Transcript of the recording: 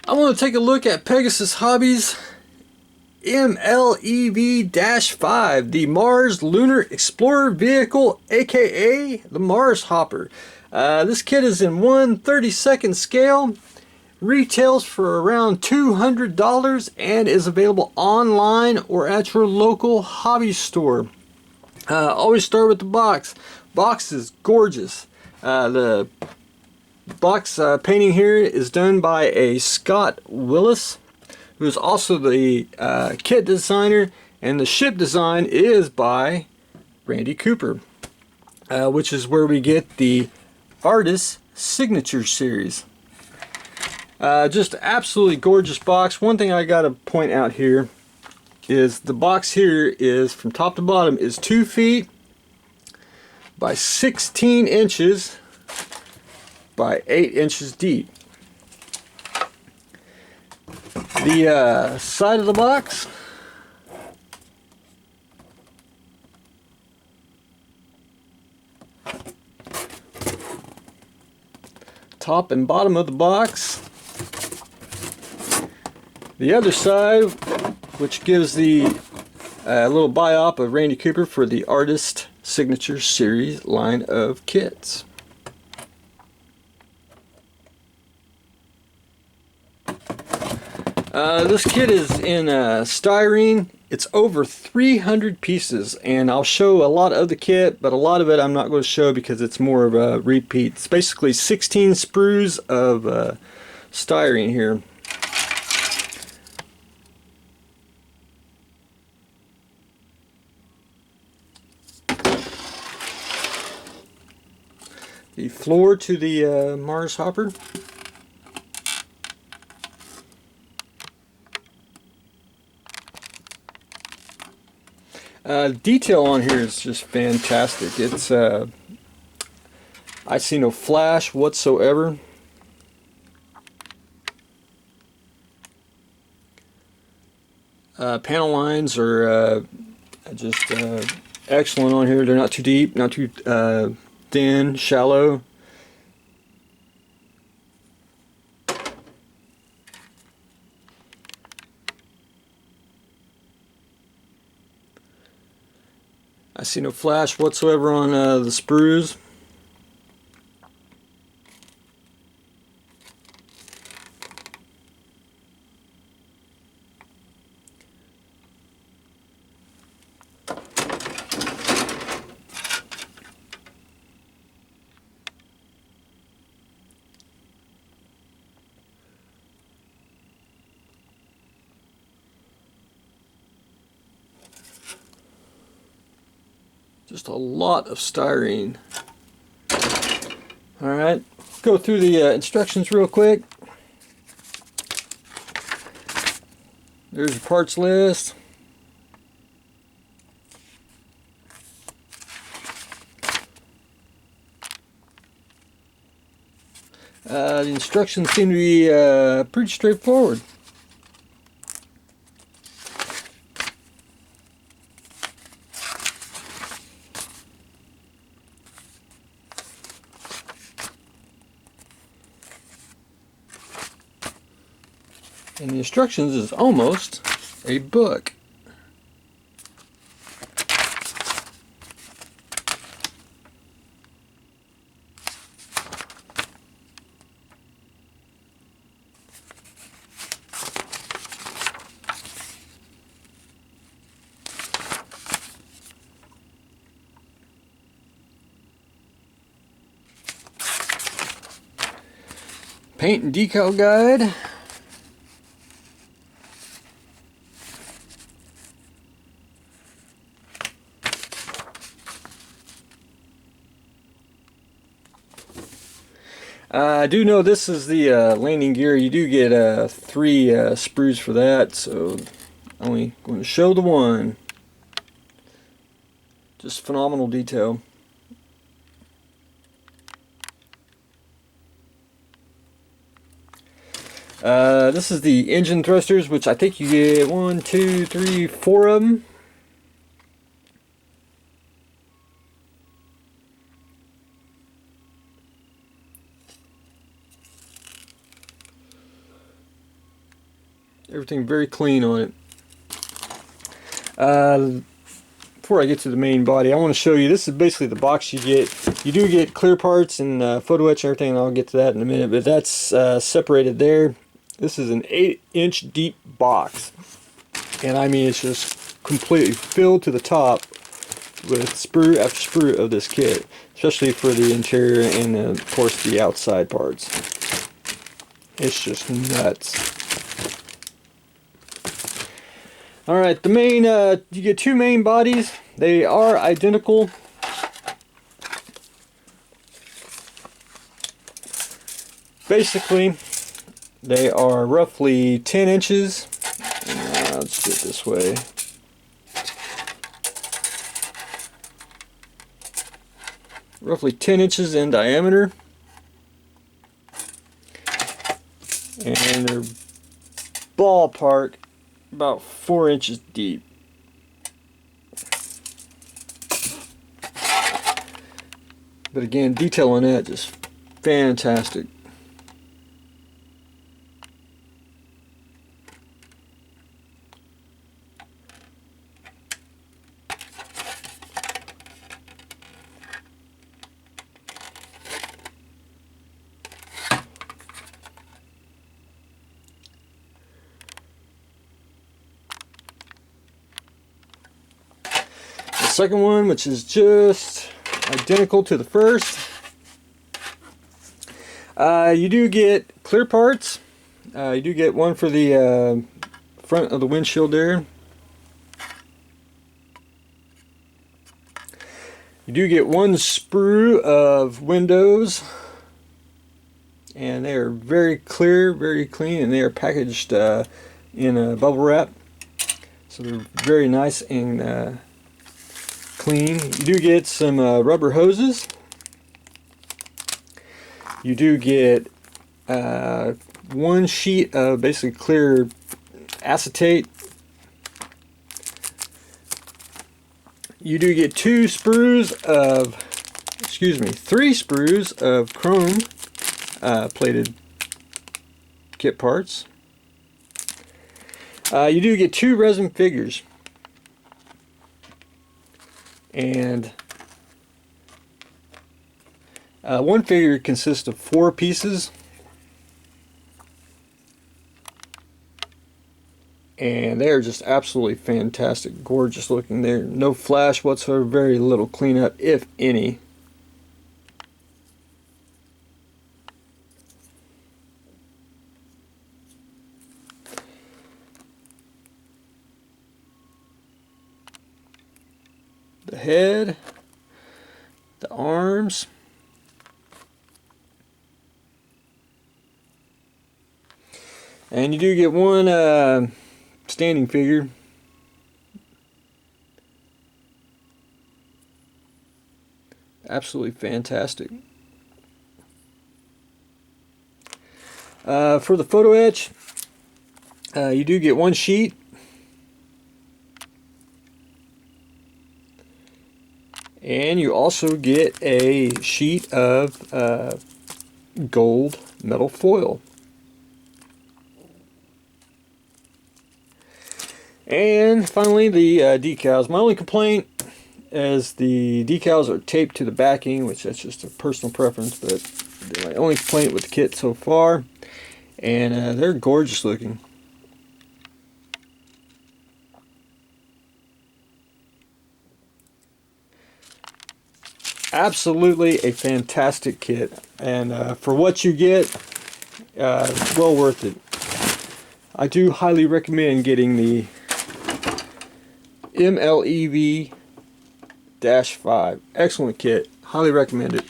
I want to take a look at Pegasus Hobbies M.L.E.V-5, the Mars Lunar Explorer Vehicle, aka the Mars Hopper. This kit is in 1/32 scale, retails for around $200, and is available online or at your local hobby store. Always start with the box. Box is gorgeous. The box painting here is done by a Scott Willis, who is also the kit designer, and the ship design is by Randy Cooper, which is where we get the Artist Signature Series. Just absolutely gorgeous box. One thing I gotta point out here is the box here is, from top to bottom, is 2 feet by 16 inches by 8 inches deep. The side of the box, top and bottom of the box. The other side, which gives the little biop of Randy Cooper for the Artist Signature Series line of kits. This kit is in styrene. It's over 300 pieces, and I'll show a lot of the kit, but a lot of it I'm not going to show because it's more of a repeat. It's basically 16 sprues of styrene here. The floor to the Mars Hopper. Detail on here is just fantastic. It's I see no flash whatsoever. Panel lines are just excellent on here. They're not too deep, not too thin, shallow. I see no flash whatsoever on the sprues. Just a lot of styrene. Alright, go through the instructions real quick. There's your parts list. The instructions seem to be pretty straightforward. And the instructions is almost a book. Paint and decal guide. I do know this is the landing gear. You do get 3 sprues for that, so I'm only going to show the one. Just phenomenal detail. This is the engine thrusters, which I think you get 1, 2, 3, 4 of them. Everything very clean on it. Before I get to the main body, I want to show you, this is basically the box you get. You do get clear parts and photo etch and everything, and I'll get to that in a minute, but that's separated there. This is an 8-inch deep box, and I mean it's just completely filled to the top with sprue after sprue of this kit, especially for the interior and of course the outside parts. It's just nuts. Alright, the main, you get two main bodies. They are identical. Basically, they are roughly 10 inches. Let's do it this way. Roughly 10 inches in diameter. And they're ballpark about 4 inches deep. But again, detail on that just fantastic. The second one, which is just identical to the first, you do get clear parts. You do get one for the front of the windshield there. You do get one sprue of windows, and they are very clear, very clean, and they are packaged in a bubble wrap, so they're very nice and clean. You do get some rubber hoses. You do get one sheet of basically clear acetate. You do get three sprues of chrome plated kit parts. You do get 2 resin figures. And one figure consists of 4 pieces, and they are just absolutely fantastic, gorgeous looking. There, no flash whatsoever, very little cleanup, if any. The head, the arms, and you do get one standing figure. Absolutely fantastic. For the photo etch, you do get one sheet. And you also get a sheet of gold metal foil. And finally, the decals. My only complaint is the decals are taped to the backing, which that's just a personal preference, but they're my only complaint with the kit so far. And they're gorgeous looking. Absolutely a fantastic kit, and for what you get, well worth it. I do highly recommend getting the M.L.E.V-5. Excellent kit, highly recommend it.